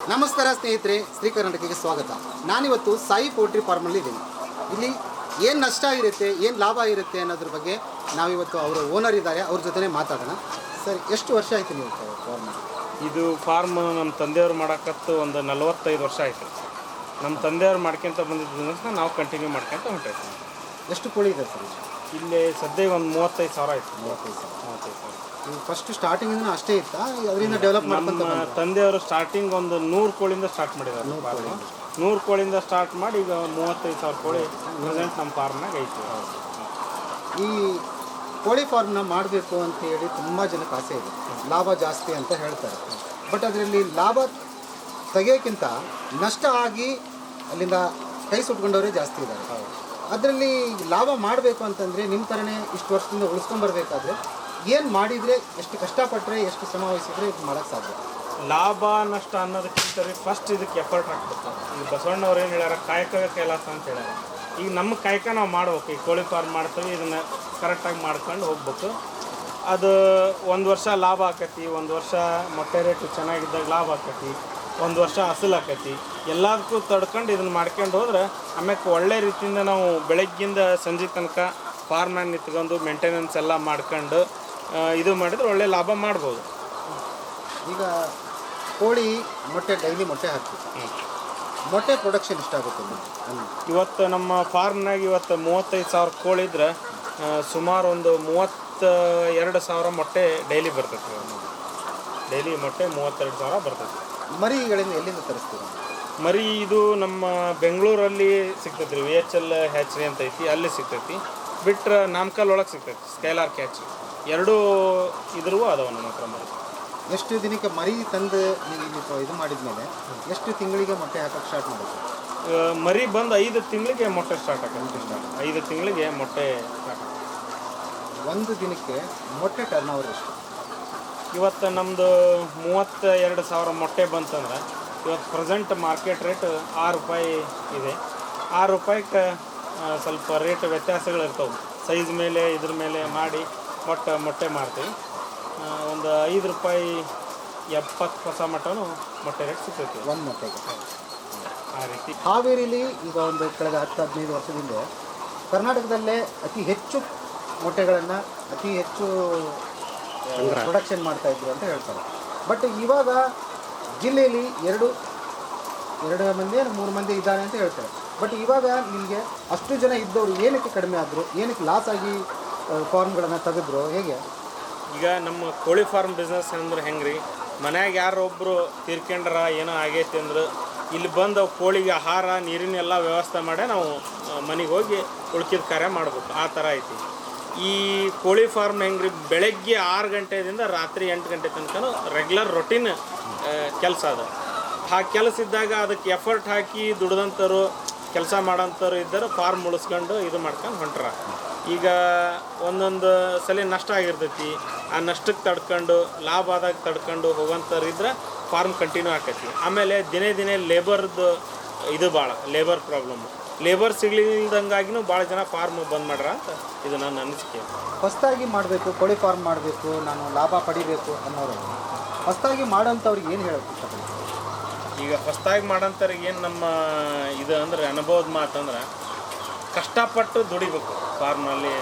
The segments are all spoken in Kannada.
ನಮಸ್ಕಾರ ಸ್ನೇಹಿತರೆ, ಶ್ರೀ ಕರ್ನಾಟಕಕ್ಕೆ ಸ್ವಾಗತ. ನಾನಿವತ್ತು ಸಾಯಿ ಪೋಲ್ಟ್ರಿ ಫಾರ್ಮಲ್ಲಿ ಇದ್ದೀನಿ. ಇಲ್ಲಿ ಏನು ನಷ್ಟ ಇರುತ್ತೆ, ಏನು ಲಾಭ ಇರುತ್ತೆ ಅನ್ನೋದ್ರ ಬಗ್ಗೆ ನಾವಿವತ್ತು ಅವರ ಓನರ್ ಇದ್ದಾರೆ, ಅವ್ರ ಜೊತೆ ಮಾತಾಡೋಣ. ಸರ್, ಎಷ್ಟು ವರ್ಷ ಆಯಿತು ನೀವು ಫಾರ್ಮ್? ಇದು ಫಾರ್ಮ್ ನಮ್ಮ ತಂದೆಯವ್ರು ಮಾಡೋಕ್ಕತ್ತು ಒಂದು 45 ವರ್ಷ ಆಯಿತು. ನಮ್ಮ ತಂದೆಯವ್ರು ಮಾಡ್ಕೊಂತ ಬಂದಿದ್ದರಿಂದ ನಾವು ಕಂಟಿನ್ಯೂ ಮಾಡ್ಕೊಂತ ಹೊಂಟೈತಿ. ಎಷ್ಟು ಕೋಳಿ ಇದೆ ಸರ್ ಇಲ್ಲಿ ಸದ್ಯ ಒಂದು 35,000 ಆಯಿತು. 35,000. ನೀವು ಫಸ್ಟ್ ಸ್ಟಾರ್ಟಿಂಗಿಂದ ಅಷ್ಟೇ ಇತ್ತಾ, ಅದರಿಂದ ಡೆವಲಪ್ ಮಾಡ್ಕೊಂತ ನಮ್ಮ ತಂದೆಯವರು ಸ್ಟಾರ್ಟಿಂಗ್ ಒಂದು 100 ಕೋಳಿಯಿಂದ ಸ್ಟಾರ್ಟ್ ಮಾಡಿದ್ದಾರೆ. 100 ಕೋಳಿಯಿಂದ ಸ್ಟಾರ್ಟ್ ಮಾಡಿ ಈಗ 35,000 ಕೋಳಿ ಪ್ರೆಸೆಂಟ್ ನಮ್ಮ ಫಾರ್ಮ್ನಾಗ ಐತಿ. ಈ ಕೋಳಿ ಫಾರ್ಮ್ನ ಮಾಡಬೇಕು ಅಂತ ಹೇಳಿ ತುಂಬ ಜನಕ್ಕೆ ಆಸೆ ಇದೆ, ಲಾಭ ಜಾಸ್ತಿ ಅಂತ ಹೇಳ್ತಾರೆ. ಬಟ್ ಅದರಲ್ಲಿ ಲಾಭ ತೆಗೆಯೋಕ್ಕಿಂತ ನಷ್ಟ ಆಗಿ ಅಲ್ಲಿಂದ ಕೈ ಸುಟ್ಕೊಂಡವರೇ ಜಾಸ್ತಿ ಇದ್ದಾರೆ. ಅದರಲ್ಲಿ ಲಾಭ ಮಾಡಬೇಕು ಅಂತಂದರೆ ನಿಮ್ಮ ಥರನೇ ಇಷ್ಟು ವರ್ಷದಿಂದ ಉಳಿಸ್ಕೊಂಡ್ಬರ್ಬೇಕಾದ್ರೆ ಏನು ಮಾಡಿದರೆ, ಎಷ್ಟು ಕಷ್ಟಪಟ್ಟರೆ, ಎಷ್ಟು ಶ್ರಮ ವಹಿಸಿದ್ರೆ ಇದು ಮಾಡೋಕ್ಕೆ ಸಾಧ್ಯ? ಲಾಭ ನಷ್ಟ ಅನ್ನೋದಕ್ಕಿಂತ ಫಸ್ಟ್ ಇದಕ್ಕೆ ಎಫರ್ಟ್ ಹಾಕ್ಬೇಕು. ಈಗ ಬಸವಣ್ಣವ್ರು ಏನು ಹೇಳ್ಯಾರ, ಕಾಯಕವೇ ಕೈಲಾಸ ಅಂತ ಹೇಳ್ಯಾರ. ಈಗ ನಮ್ಮ ಕಾಯಕ ನಾವು ಮಾಡ್ಬೇಕು. ಈಗ ಕೋಳಿ ಫಾರ್ಮ್ ಮಾಡ್ತೀವಿ, ಇದನ್ನು ಕರೆಕ್ಟಾಗಿ ಮಾಡ್ಕೊಂಡು ಹೋಗ್ಬೇಕು. ಅದು ಒಂದು ವರ್ಷ ಲಾಭ ಆಕತಿ, ಒಂದು ವರ್ಷ ಮೊಟ್ಟೆ ರೇಟು ಚೆನ್ನಾಗಿದ್ದಾಗ ಲಾಭ ಆಕತಿ, ಒಂದು ವರ್ಷ ಹಸಲು ಆಕತಿ. ಎಲ್ಲದಕ್ಕೂ ತಡ್ಕೊಂಡು ಇದನ್ನು ಮಾಡ್ಕೊಂಡು ಹೋದ್ರೆ ಆಮ್ಯಾಕೆ ಒಳ್ಳೆ ರೀತಿಯಿಂದ ನಾವು ಬೆಳಗ್ಗಿಂದ ಸಂಜೆ ತನಕ ಫಾರ್ಮ್ನಾಗ ನಿಂತ್ಕೊಂಡು ಮೇಂಟೆನೆನ್ಸ್ ಎಲ್ಲ ಮಾಡ್ಕೊಂಡು ಇದು ಮಾಡಿದ್ರೆ ಒಳ್ಳೆ ಲಾಭ ಮಾಡ್ಬೋದು. ಈಗ ಕೋಳಿ ಮೊಟ್ಟೆ ಡೈಲಿ ಮೊಟ್ಟೆ ಹಾಕ್ತೀವಿ, ಮೊಟ್ಟೆ ಪ್ರೊಡಕ್ಷನ್ ಎಷ್ಟಾಗುತ್ತೆ? ಇವತ್ತು ನಮ್ಮ ಫಾರ್ಮ್ನಾಗ ಇವತ್ತು 35,000 ಕೋಳಿ ಇದ್ರೆ ಸುಮಾರು ಒಂದು 32,000 ಮೊಟ್ಟೆ ಡೈಲಿ ಬರ್ತೈತಿ. ಡೈಲಿ ಮೊಟ್ಟೆ 32,000 ಬರ್ತೈತಿ. ಮರಿಗಳಿಂದ ಎಲ್ಲಿಂದ ತರಿಸ್ತೀವಿ? ಮರಿ ಇದು ನಮ್ಮ ಬೆಂಗಳೂರಲ್ಲಿ ಸಿಗ್ತೈತಿ ರೀ, VHL ಹ್ಯಾಚ್ರಿ ಅಂತ ಐತಿ, ಅಲ್ಲಿ ಸಿಗ್ತೈತಿ. ಬಿಟ್ರೆ ನಾಮಕಲ್ ಒಳಗೆ ಸಿಗ್ತೈತಿ ಸ್ಕೈಲಾರ್ಕ್ ಹ್ಯಾಚ್ರಿ. ಎರಡೂ ಇದ್ರೂ ಅದಾವ ನಮ್ಮ ಹತ್ರ ಮರಿ. ಎಷ್ಟು ದಿನಕ್ಕೆ ಮರಿ ತಂದು ನೀವು ಇದು ಮಾಡಿದ್ಮೇಲೆ ಎಷ್ಟು ತಿಂಗಳಿಗೆ ಮೊಟ್ಟೆ ಹಾಕಕ್ಕೆ ಸ್ಟಾರ್ಟ್ ಮಾಡುತ್ತೆ? ಮರಿ ಬಂದು 5 ತಿಂಗಳಿಗೆ ಮೊಟ್ಟೆ ಸ್ಟಾರ್ಟ್ ಆಗುತ್ತೆ. 5 ತಿಂಗಳಿಗೆ ಮೊಟ್ಟೆ ಸ್ಟಾರ್ಟ್ ಆಗುತ್ತೆ. ಒಂದು ದಿನಕ್ಕೆ ಮೊಟ್ಟೆ ಟರ್ನ್ ಓವರ್ ಎಷ್ಟು? ಇವತ್ತು ನಮ್ಮದು 32,000 ಮೊಟ್ಟೆ ಬಂತಂದ್ರೆ ಇವತ್ತು ಪ್ರೆಸೆಂಟ್ ಮಾರ್ಕೆಟ್ ರೇಟ್ ₹6 ಇದೆ. ₹6ಕ್ಕೆ ಸ್ವಲ್ಪ ರೇಟ್ ವ್ಯತ್ಯಾಸಗಳಿರ್ತವೆ. ಸೈಜ್ ಮೇಲೆ ಇದ್ರ ಮೇಲೆ ಮಾಡಿ ಮೊಟ್ಟೆ ಮಾರ್ತೀವಿ. ಒಂದು ₹5.70 ಹೊಸ ಮಟ್ಟನೂ ಮೊಟ್ಟೆ ರೇಟ್ ಸಿಗ್ತೈತಿ ಒಂದು ಮೊಟ್ಟೆಗೆ. ಆ ರೀತಿ ಹಾವೇರಿಲಿ ಈಗ ಒಂದು ಕಳೆದ 10-15 ವರ್ಷದಿಂದ ಕರ್ನಾಟಕದಲ್ಲೇ ಅತಿ ಹೆಚ್ಚು ಮೊಟ್ಟೆಗಳನ್ನು ಅತಿ ಹೆಚ್ಚು ಪ್ರೊಡಕ್ಷನ್ ಮಾಡ್ತಾಯಿದ್ರು ಅಂತ ಹೇಳ್ತಾರೆ. ಬಟ್ ಇವಾಗ ಜಿಲ್ಲೆಯಲ್ಲಿ ಎರಡು ಮಂದಿ 3 ಮಂದಿ ಇದ್ದಾರೆ ಅಂತ ಹೇಳ್ತಾರೆ. ಬಟ್ ಇವಾಗ ನಿಮಗೆ ಅಷ್ಟು ಜನ ಇದ್ದವರು ಏನಕ್ಕೆ ಕಡಿಮೆ ಆದರು, ಏನಕ್ಕೆ ಲಾಸ್ ಆಗಿ ಫಾರ್ಮ್ಗಳನ್ನು ತೆಗೆದ್ರು, ಹೇಗೆ? ಈಗ ನಮ್ಮ ಕೋಳಿ ಫಾರ್ಮ್ ಬಿಸ್ನೆಸ್ ಅಂದ್ರೆ ಹೆಂಗೆ ರೀ, ಮನ್ಯಾಗ ಯಾರೊಬ್ಬರು ತೀರ್ಕೊಂಡ್ರ ಏನೋ ಆಗೈತಿ ಅಂದ್ರೆ ಇಲ್ಲಿ ಬಂದು ಕೋಳಿಗೆ ಆಹಾರ ನೀರಿನ ಎಲ್ಲ ವ್ಯವಸ್ಥೆ ಮಾಡೇ ನಾವು ಮನೆಗೆ ಹೋಗಿ ಉಳ್ಕಿದ ಕಾರ್ಯ ಮಾಡ್ಬೇಕು. ಆ ಥರ ಐತಿ ಈ ಕೋಳಿ ಫಾರ್ಮ್. ಹೆಂಗೆ ರೀ, ಬೆಳಗ್ಗೆ 6 ಗಂಟೆಯಿಂದ ರಾತ್ರಿ 8 ಗಂಟೆ ತನಕ ರೆಗ್ಯುಲರ್ ರೊಟೀನ್ ಕೆಲಸ ಅದು. ಆ ಕೆಲಸ ಇದ್ದಾಗ ಅದಕ್ಕೆ ಎಫರ್ಟ್ ಹಾಕಿ ದುಡ್ದಂಥವ್ರು, ಕೆಲಸ ಮಾಡೋಂಥವ್ರು ಇದ್ದರೆ ಫಾರ್ಮ್ ಉಳಿಸ್ಕೊಂಡು ಇದು ಮಾಡ್ಕೊಂಡು ಹೊಂಟ್ರ. ಈಗ ಒಂದೊಂದು ಸಲ ನಷ್ಟ ಆಗಿರ್ತೈತಿ, ಆ ನಷ್ಟಕ್ಕೆ ತಡ್ಕೊಂಡು ಲಾಭ ಆದಾಗ ತಡ್ಕೊಂಡು ಹೋಗೋಂಥವ್ರು ಇದ್ರೆ ಫಾರ್ಮ್ ಕಂಟಿನ್ಯೂ ಆಕೈತಿ. ಆಮೇಲೆ ದಿನೇ ಲೇಬರ್ದು ಇದು ಭಾಳ ಲೇಬರ್ ಪ್ರಾಬ್ಲಮ್ಮು. ಲೇಬರ್ ಸಿಗ್ಲಿಲ್ದಂಗಾಗಿನೂ ಭಾಳ ಜನ ಫಾರ್ಮ್ ಬಂದ್ ಮಾಡ್ರ ಅಂತ ಇದು ನನ್ನ ಅನಿಸಿಕೆ. ಹೊಸದಾಗಿ ಮಾಡಬೇಕು, ಕೋಳಿ ಫಾರ್ಮ್ ಮಾಡಬೇಕು, ನಾನು ಲಾಭ ಪಡಿಬೇಕು ಅನ್ನೋರು ಹೊಸದಾಗಿ ಮಾಡೋಂಥವ್ರಿಗೆ ಏನು ಹೇಳೋಕ್ಕೆ ಇಷ್ಟಪಡ್ತೀನಿ? ಈಗ ಹೊಸದಾಗಿ ಮಾಡೋಂಥವ್ರಿಗೆ ಏನು ನಮ್ಮ ಇದು ಅಂದ್ರೆ ಅನುಭವದ ಮಾತಂದ್ರೆ ಕಷ್ಟಪಟ್ಟು ದುಡಿಬೇಕು ಫಾರ್ಮ್ನಲ್ಲಿ.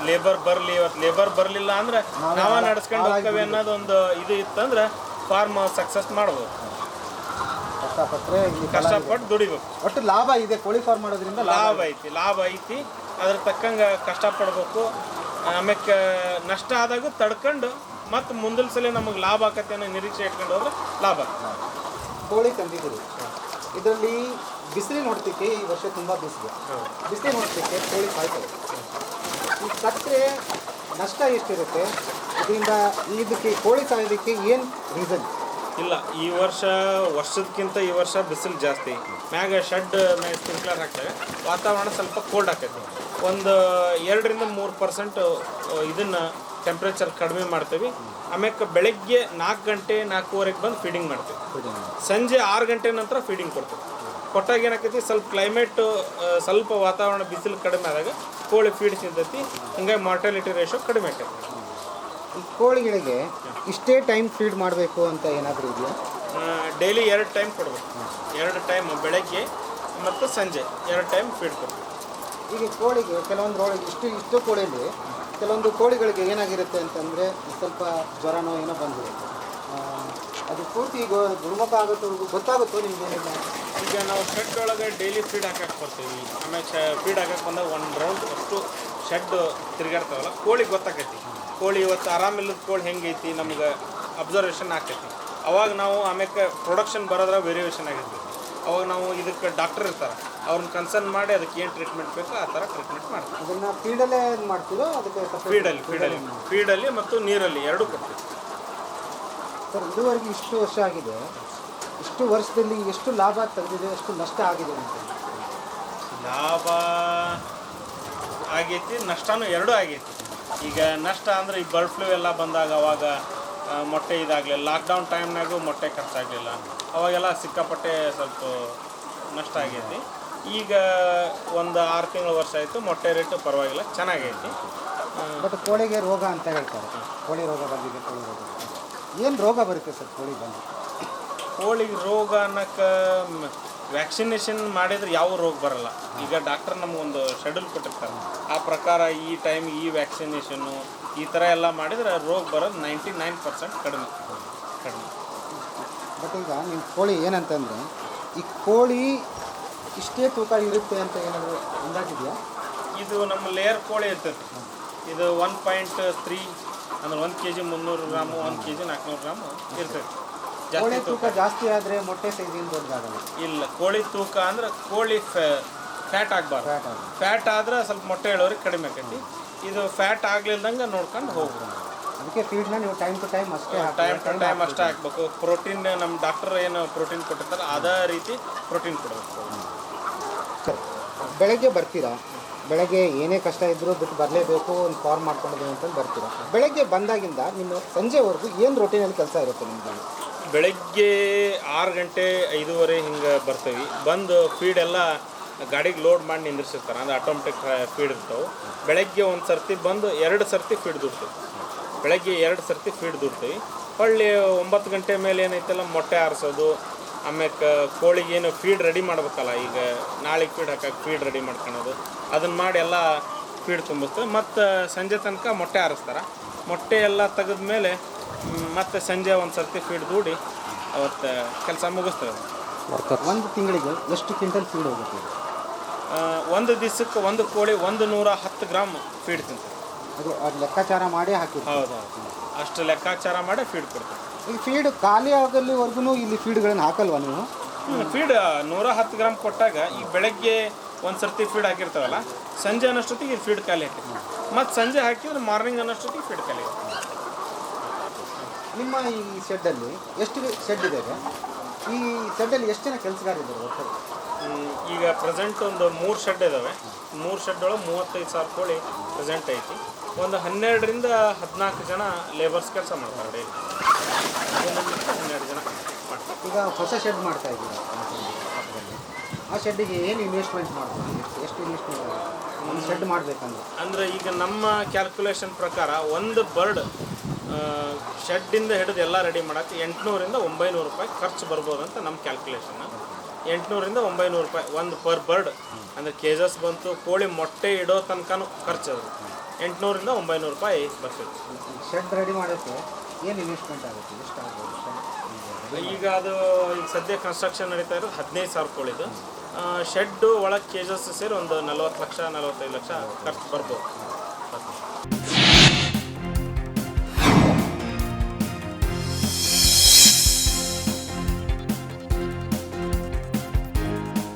ಲೇಬರ್ ಬರಲಿ, ಇವತ್ತು ಲೇಬರ್ ಬರಲಿಲ್ಲ ಅಂದ್ರೆ ನಾವೇ ನಡ್ಸ್ಕೊಂಡು ಹೋಗ್ತೇವೆ ಅನ್ನೋದೊಂದು ಇದು ಇತ್ತಂದ್ರೆ ಫಾರ್ಮ್ ಸಕ್ಸಸ್ ಮಾಡ್ಬೋದು. ಕಷ್ಟಪಟ್ಟು ದುಡಿಬೇಕು. ಒಟ್ಟು ಲಾಭ ಇದೆ ಕೋಳಿ ಫಾರ್ಮ್ ಮಾಡೋದ್ರಿಂದ, ಲಾಭ ಐತಿ. ಅದ್ರ ತಕ್ಕಂಗೆ ಕಷ್ಟಪಡಬೇಕು. ಆಮ್ಯಾಕೆ ನಷ್ಟ ಆದಾಗ ತಡ್ಕೊಂಡು ಮತ್ತು ಮುಂದಿನ ಸಲ ನಮಗೆ ಲಾಭ ಆಕತ್ತೆ ಅನ್ನೋ ನಿರೀಕ್ಷೆ ಇಟ್ಕೊಂಡು ಹೋದ್ರೆ ಲಾಭ. ಕೋಳಿ ತಂದಿದ್ದೀರಿ, ಇದರಲ್ಲಿ ಬಿಸಿಲಿನ ಹೊಡೆತಕ್ಕೆ ಈ ವರ್ಷ ತುಂಬ ಬಿಸಿಲಿನ ಹೊಡೆತಕ್ಕೆ ಕೋಳಿ ಸಾಯ್ತವೆ. ಈ ಸತ್ತರೆ ನಷ್ಟ ಎಷ್ಟಿರುತ್ತೆ ಇದರಿಂದ? ಇದಕ್ಕೆ ಕೋಳಿ ಸಾಯೋದಕ್ಕೆ ಏನು ರೀಸನ್? ಇಲ್ಲ, ಈ ವರ್ಷದಕ್ಕಿಂತ ಈ ವರ್ಷ ಬಿಸಿಲು ಜಾಸ್ತಿ. ಮ್ಯಾಗ ಶೆಡ್ ಮ್ಯಾಗ ಸ್ಪ್ರಿಂಕ್ಲರ್ ಹಾಕ್ತೇವೆ, ವಾತಾವರಣ ಸ್ವಲ್ಪ ಕೋಲ್ಡ್ ಆಕೈತಿ. ಒಂದು 2-3% ಇದನ್ನು ಟೆಂಪ್ರೇಚರ್ ಕಡಿಮೆ ಮಾಡ್ತೀವಿ. ಆಮ್ಯಾಕೆ ಬೆಳಗ್ಗೆ 4 ಗಂಟೆ 4:15 ಬಂದು ಫೀಡಿಂಗ್ ಮಾಡ್ತೀವಿ. ಸಂಜೆ 6 ಗಂಟೆ ನಂತರ ಫೀಡಿಂಗ್ ಕೊಡ್ತೀವಿ. ಕೊಟ್ಟಾಗ ಏನಾಕೈತಿ, ಸ್ವಲ್ಪ ಕ್ಲೈಮೇಟು ಸ್ವಲ್ಪ ವಾತಾವರಣ ಬಿಸಿಲು ಕಡಿಮೆ ಆದಾಗ ಕೋಳಿ ಫೀಡ್ ಸಿಗ್ತೈತಿ. ಹಿಂಗಾಗಿ ಮಾರ್ಟಾಲಿಟಿ ರೇಷೋ ಕಡಿಮೆ ಆಕೈತಿ. ಈ ಕೋಳಿಗಳಿಗೆ ಇಷ್ಟೇ ಟೈಮ್ ಫೀಡ್ ಮಾಡಬೇಕು ಅಂತ ಏನಾದರೂ ಇದೆಯಾ? ಡೈಲಿ 2 ಟೈಮ್ ಕೊಡಬೇಕು. 2 ಟೈಮ್ ಬೆಳಗ್ಗೆ ಮತ್ತು ಸಂಜೆ 2 ಟೈಮ್ ಫೀಡ್ ಕೊಡಬೇಕು. ಈಗ ಕೋಳಿಗೆ ಕೆಲವೊಂದು ಇಷ್ಟು ಕೋಳಿಯಲ್ಲಿ ಕೆಲವೊಂದು ಕೋಳಿಗಳಿಗೆ ಏನಾಗಿರುತ್ತೆ ಅಂತಂದರೆ ಸ್ವಲ್ಪ ಜ್ವರನೋ ಏನೋ ಬಂದಿರುತ್ತೆ, ಅದು ಪೂರ್ತಿ ಗುಣಮುಖ ಆಗುತ್ತೋ ಗೊತ್ತಾಗುತ್ತೋ ನಿಮಗೆ? ಈಗ ನಾವು ಶೆಡ್ ಒಳಗೆ ಡೈಲಿ ಫೀಡ್ ಹಾಕಕ್ಕೆ ಬರ್ತೀವಿ. ಆಮೇಲೆ ಫೀಡ್ ಹಾಕಕ್ಕೆ ಬಂದಾಗ 1 ರೌಂಡ್ ಅಷ್ಟು ಶೆಡ್ ತಿರುಗಾಡ್ತಾವಲ್ಲ, ಕೋಳಿಗೆ ಗೊತ್ತಾಕೈತಿ ಕೋಳಿ ಇವತ್ತು ಆರಾಮಿಲ್ಲದ ಕೋಳಿ ಹೆಂಗೈತಿ ನಮ್ಗೆ ಅಬ್ಸರ್ವೇಷನ್ ಆಗ್ತೈತಿ. ಅವಾಗ ನಾವು ಆಮೇಲೆ ಪ್ರೊಡಕ್ಷನ್ ಬರೋದ್ರ ವೇರಿಯೇಷನ್ ಆಗಿರ್ತೈತಿ. ಅವಾಗ ನಾವು ಇದಕ್ಕೆ ಡಾಕ್ಟರ್ ಇರ್ತಾರೆ, ಅವ್ರನ್ನ ಕನ್ಸರ್ನ್ ಮಾಡಿ ಅದಕ್ಕೆ ಏನು ಟ್ರೀಟ್ಮೆಂಟ್ ಬೇಕೋ ಆ ಥರ ಟ್ರೀಟ್ಮೆಂಟ್ ಮಾಡ್ತೀವಿ. ಅದನ್ನು ಫೀಡಲ್ಲೇ ಮಾಡ್ತೀರೋ ಅದಕ್ಕೆ ಫೀಡಲ್ಲಿ ಮತ್ತು ನೀರಲ್ಲಿ ಎರಡೂ ಕೊಡ್ತೀವಿ. ಸರ್, ಇದುವರೆಗೆ ಇಷ್ಟು ವರ್ಷ ಆಗಿದೆ, ಇಷ್ಟು ವರ್ಷದಲ್ಲಿ ಎಷ್ಟು ಲಾಭ ತೆಗೆದಿದೆ, ಎಷ್ಟು ನಷ್ಟ ಆಗಿದೆ ಅಂತ? ಲಾಭ ಆಗೈತಿ, ನಷ್ಟನೂ ಎರಡೂ ಆಗೈತಿ. ಈಗ ನಷ್ಟ ಅಂದರೆ ಈ ಬರ್ಡ್ ಫ್ಲೂ ಎಲ್ಲ ಬಂದಾಗ ಅವಾಗ ಮೊಟ್ಟೆ ಇದಾಗಲಿಲ್ಲ. ಲಾಕ್ಡೌನ್ ಟೈಮ್ನಾಗೂ ಮೊಟ್ಟೆ ಖರ್ಚಾಗಲಿಲ್ಲ, ಅವಾಗೆಲ್ಲ ಸಿಕ್ಕಾಪಟ್ಟೆ ಸ್ವಲ್ಪ ನಷ್ಟ ಆಗೈತಿ. ಈಗ ಒಂದು 6 ತಿಂಗಳ ವರ್ಷ ಆಯಿತು, ಮೊಟ್ಟೆ ರೇಟು ಪರವಾಗಿಲ್ಲ, ಚೆನ್ನಾಗೈತಿ. ಬಟ್ ಕೋಳಿಗೆ ರೋಗ ಅಂತ ಹೇಳ್ತಾರೆ, ಕೋಳಿ ರೋಗ ಬಂದಿದೆ. ಕೋಳಿ ರೋಗ ಏನು ರೋಗ ಬರುತ್ತೆ ಸರ್ ಕೋಳಿ ಬಂದು? ಕೋಳಿಗೆ ರೋಗ ಅನ್ನೋಕ್ಕೆ ವ್ಯಾಕ್ಸಿನೇಷನ್ ಮಾಡಿದರೆ ಯಾವ ರೋಗ ಬರಲ್ಲ. ಈಗ ಡಾಕ್ಟರ್ ನಮಗೊಂದು ಶೆಡ್ಯೂಲ್ ಕೊಟ್ಟಿರ್ತಾರೆ, ಆ ಪ್ರಕಾರ ಈ ಟೈಮ್ ಈ ವ್ಯಾಕ್ಸಿನೇಷನ್ನು ಈ ಥರ ಎಲ್ಲ ಮಾಡಿದರೆ ರೋಗ ಬರೋದು 99% ಕಡಿಮೆ. ಬಟ್ ಈಗ ನಿಮ್ಮ ಕೋಳಿ ಏನಂತಂದರೆ, ಈ ಕೋಳಿ ಇಷ್ಟೇ ತೂಕ ಇರುತ್ತೆ ಅಂತ ಏನಾದರೂ ಅಂದಾಜಿದೆಯಾ? ಇದು ನಮ್ಮ ಲೇಯರ್ ಕೋಳಿ ಇರ್ತೈತಿ. ಇದು 1.3 ಅಂದ್ರೆ 1 kg 300 ಗ್ರಾಮು, 1 kg 400 ಗ್ರಾಮು ಇರ್ತೈತಿ. ಕೋಳಿ ತೂಕ ಜಾಸ್ತಿ ಆದರೆ ಮೊಟ್ಟೆ ಸೈಜ್ ಏನು ದೊಡ್ಡದಾಗಲ್ಲ? ಇಲ್ಲ, ಕೋಳಿ ತೂಕ ಅಂದ್ರೆ ಕೋಳಿ ಫ್ಯಾಟ್ ಆಗಬಾರ್ದು. ಫ್ಯಾಟ್ ಆದ್ರೆ ಸ್ವಲ್ಪ ಮೊಟ್ಟೆ ಇಳುವರಿ ಕಡಿಮೆ ಆಕೈತಿ. ಇದು ಫ್ಯಾಟ್ ಆಗ್ಲಿಲ್ದಂಗೆ ನೋಡ್ಕೊಂಡು ಹೋಗ್ಬೋದು. ಅದಕ್ಕೆ ಫೀಡ್ನ ನೀವು ಟೈಮ್ ಟು ಟೈಮ್ ಅಷ್ಟೇ ಹಾಕಬೇಕು. ಪ್ರೋಟೀನ್ ನಮ್ಮ ಡಾಕ್ಟರ್ ಏನು ಪ್ರೋಟೀನ್ ಕೊಟ್ಟಿರ್ತಾರೆ ಅದೇ ರೀತಿ ಪ್ರೋಟೀನ್ ಕೊಡಬೇಕು. ಸರಿ, ಬೆಳಗ್ಗೆ ಬರ್ತೀರಾ, ಬೆಳಗ್ಗೆ ಏನೇ ಕಷ್ಟ ಇದ್ದರೂ ಬಿಟ್ಟು ಬರಲೇಬೇಕು, ಒಂದು ಫಾರ್ಮ್ ಮಾಡ್ಕೊಂಡಿದ್ದೀವಿ ಅಂತಂದು ಬರ್ತೀರಾ. ಬೆಳಗ್ಗೆ ಬಂದಾಗಿಂದ ನಿಮ್ಮ ಸಂಜೆವರೆಗೂ ಏನು ರೊಟೀನಲ್ಲಿ ಕೆಲಸ ಇರುತ್ತೆ ನಿಮಗೆ? ಬೆಳಗ್ಗೆ 6 ಗಂಟೆ 5:30 ಹಿಂಗೆ ಬರ್ತೀವಿ. ಬಂದು ಫೀಡ್ ಎಲ್ಲ ಗಾಡಿಗೆ ಲೋಡ್ ಮಾಡಿ ನಿಂದಿರ್ಸಿರ್ತಾರೆ, ಅಂದರೆ ಆಟೋಮೆಟಿಕ್ ಫೀಡ್ ಇರ್ತಾವೆ. ಬೆಳಗ್ಗೆ ಒಂದು ಸರ್ತಿ ಬಂದು 2 ಸರ್ತಿ ಫೀಡ್ ದುಡ್ತೀವಿ. ಬೆಳಗ್ಗೆ 2 ಸರ್ತಿ ಫೀಡ್ ದುಡ್ತೀವಿ. ಹೊಳ್ಳಿ 9 ಗಂಟೆ ಮೇಲೆ ಏನೈತಲ್ಲ ಮೊಟ್ಟೆ ಆರಿಸೋದು, ಆಮೇಲೆ ಕೋಳಿಗೆ ಏನು ಫೀಡ್ ರೆಡಿ ಮಾಡ್ಬೇಕಲ್ಲ, ಈಗ ನಾಳೆಗೆ ಫೀಡ್ ಹಾಕಕ್ಕೆ ಫೀಡ್ ರೆಡಿ ಮಾಡ್ಕೊಳೋದು, ಅದನ್ನು ಮಾಡಿ ಎಲ್ಲ ಫೀಡ್ ತುಂಬಿಸ್ತೇವೆ. ಮತ್ತು ಸಂಜೆ ತನಕ ಮೊಟ್ಟೆ ಆರಿಸ್ತಾರೆ. ಮೊಟ್ಟೆ ಎಲ್ಲ ತೆಗೆದ್ಮೇಲೆ ಮತ್ತು ಸಂಜೆ ಒಂದು ಸರ್ತಿ ಫೀಡ್ ದೂಡಿ ಅವತ್ತು ಕೆಲಸ ಮುಗಿಸ್ತೇವೆ. ಒಂದು ತಿಂಗಳಿಗೆ ಎಷ್ಟು ಕ್ವಿಂಟಲ್ ಫೀಡ್ ಹೋಗುತ್ತೆ? ಒಂದು ದಿವಸಕ್ಕೆ ಒಂದು ಕೋಳಿ 110 ಗ್ರಾಮ್ ಫೀಡ್ ತಿಂತೀವಿ. ಅದು ಲೆಕ್ಕಾಚಾರ ಮಾಡಿ ಹಾಕಿ? ಹೌದು, ಅಷ್ಟು ಲೆಕ್ಕಾಚಾರ ಮಾಡಿ ಫೀಡ್ ಕೊಡ್ತೀವಿ. ಈ ಫೀಡ್ ಖಾಲಿ ಆಗಲಿವರೆಗೂ ಇಲ್ಲಿ ಫೀಡ್ಗಳನ್ನು ಹಾಕಲ್ವಾ ನೀವು? ಫೀಡ್ 110 ಗ್ರಾಮ್ ಕೊಟ್ಟಾಗ ಈಗ ಬೆಳಗ್ಗೆ ಒಂದು ಸರ್ತಿ ಫೀಡ್ ಹಾಕಿರ್ತಾವಲ್ಲ, ಸಂಜೆ ಅನ್ನೋಷ್ಟೊತ್ತಿಗೆ ಫೀಡ್ ಖಾಲಿ ಹಾಕಿರ್ತೀವಿ. ಮತ್ತು ಸಂಜೆ ಹಾಕಿದ್ರೆ ಮಾರ್ನಿಂಗ್ ಅನ್ನೋಷ್ಟೊತ್ತಿಗೆ ಫೀಡ್ ಖಾಲಿ ಹಾಕಿರ್ತೀವಿ. ನಿಮ್ಮ ಈ ಶೆಡ್ಡಲ್ಲಿ ಎಷ್ಟು ಶೆಡ್ ಇದೆ? ಈ ಶೆಡ್ಡಲ್ಲಿ ಎಷ್ಟು ಜನ ಕೆಲಸಗಾರಿದ್ದಾರೆ ಒಟ್ಟು? ಈಗ ಪ್ರೆಸೆಂಟ್ ಒಂದು 3 ಶೆಡ್ ಇದ್ದಾವೆ. 3 ಶೆಡ್ ಒಳಗೆ 35,000 ಕೋಳಿ ಪ್ರೆಸೆಂಟ್ ಐತಿ. ಒಂದು 12ರಿಂದ 14 ಜನ ಲೇಬರ್ಸ್ ಕೆಲಸ ಮಾಡ್ತಾರೆ ಡೈಲಿ. 12 ಜನ ಮಾಡ್ತಾರೆ. ಈಗ ಹೊಸ ಶೆಡ್ ಮಾಡ್ತಾ ಇದ್ದೀವಿ, ಆ ಶೆಡ್ಡಿಗೆ ಏನು ಇನ್ವೆಸ್ಟ್ಮೆಂಟ್ ಮಾಡ್ತೀವಿ? ಎಷ್ಟು ಇನ್ವೆಸ್ಟ್ಮೆಂಟ್ ಆಗುತ್ತೆ ಒಂದು ಶೆಡ್ ಮಾಡಬೇಕಂದ್ರೆ? ಅಂದರೆ ಈಗ ನಮ್ಮ ಕ್ಯಾಲ್ಕುಲೇಷನ್ ಪ್ರಕಾರ ಒಂದು ಬರ್ಡ್ ಶೆಡ್ಡಿಂದ ಹಿಡಿದು ಎಲ್ಲ ರೆಡಿ ಮಾಡೋಕ್ಕೆ 800ರಿಂದ 900 ರೂಪಾಯಿ ಖರ್ಚು ಬರ್ಬೋದು ಅಂತ ನಮ್ಮ ಕ್ಯಾಲ್ಕುಲೇಷನ್. 800ರಿಂದ 900 ರೂಪಾಯಿ ಒಂದು ಪರ್ ಬರ್ಡ್. ಅಂದರೆ ಕೇಜಸ್ ಬಂತು, ಕೋಳಿ ಮೊಟ್ಟೆ ಇಡೋ ತನಕನೂ ಖರ್ಚು ಅದು 800ರಿಂದ 900 ರೂಪಾಯಿ ಬರ್ತದೆ. ಶೆಡ್ ರೆಡಿ ಮಾಡೋಕ್ಕೆ ಏನು ಇನ್ವೆಸ್ಟ್ಮೆಂಟ್ ಆಗುತ್ತೆ? ಎಷ್ಟು ಆಗ್ಬೋದು? ಈಗ ಅದು ಈಗ ಸದ್ಯ ಕನ್ಸ್ಟ್ರಕ್ಷನ್ ನಡೀತಾ ಇರೋದು 15,000 ಕೋಳಿದು. ಶೆಡ್ಡು ಒಳಗೆ ಕೇಜಸ್ ಸೇರಿ ಒಂದು 40 ಲಕ್ಷ 45 ಲಕ್ಷ ಖರ್ಚು ಬರ್ಬೋದು.